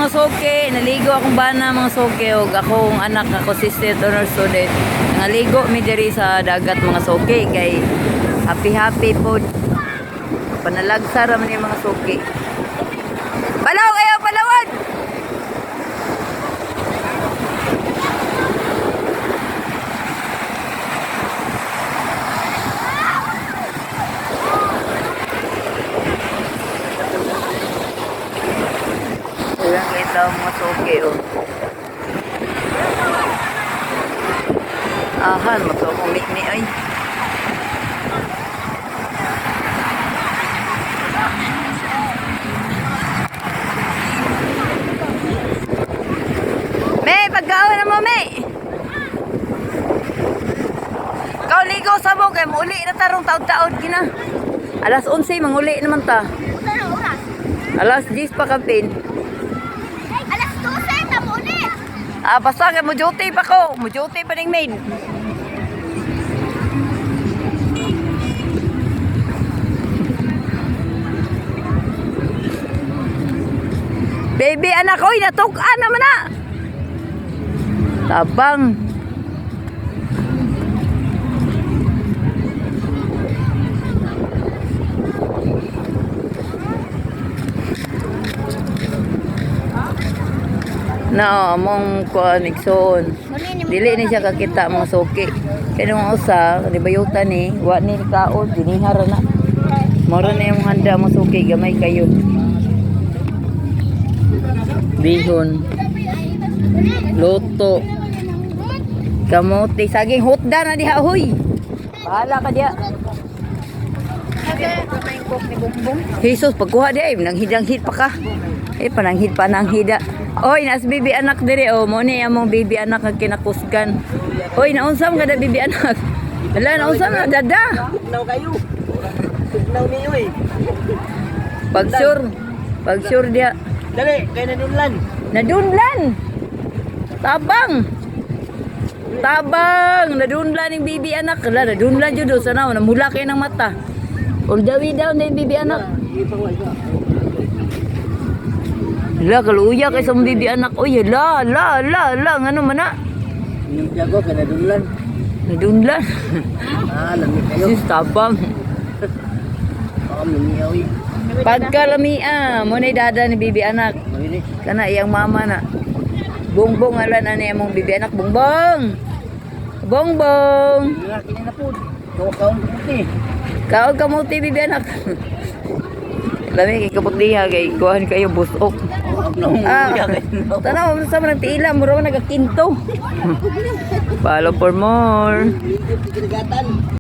Mga soke, naligo akong bana mga soke og akong anak ako assistant honor student. Naligo mi diri sa dagat mga soke kay happy po. Panalagsa ra man yung mga soke. Palaw kayo, palawan. Ayan kita mga soke oh. Ahan, masokong mikmi ay. May, pagkaon na mo, May. Ikaw ligo sa mo, kaya mauli na tarong taod-taod kina. Alas 11, manguli naman ta. Alas 10 pa kapin. Alas 12, na muli. Basta kaya mo duty pa ko. Mo duty pa ning maid. Baby anak, oy, natukan naman na. Tabang. Na, among kuanigson. Dili ni siya kakita mga soke. Kaya nung usa, di bayutan ni, wa ni kaon, dinihara na. Mora na yung handa mga soke, gamay kayo. Bihon. Loto. Kamote. Saging hotda na diha, huy. Bahala ka diha. Jesus, pagkuha diha, nanghidang-hid pa ka. Pananghid pa nang hida. Oy, nas bibi anak dire, oh. Mo ni among bibi anak nga kinakusgan. Oy, naunsam ka da bibi anak. Wala, naunsam na, dada. Tugnaw kayo. Tugnaw niyo eh. Pag-sure diha. Dali, kaya nadunlan. Nadunlan. Tabang, nadunlan yung bibi anak. Wala, nadunlan jud do sana namula kay ng mata. All the way down na yung bibi anak. Hala, kaluya kay sa bibi anak. Oy, hala, ngano man na. Yung tiyago, kaya nadunlan. Nadunlan. Lamig kayo. Sis, tabang. Lumiyaw eh. Pagkalamia, mo na dada ni bibi anak. Mabili. Kana iyang mama na. Bongbong alan ani among bibi anak, bongbong. Bongbong. Lalaki niya na po. Kaon puti. Kaog kamuti bibi anak. Lami kay kaputliha kay kuhan kayo busok. Tanaw sa man tila mura nagakinto. Follow for more. Kinagatan.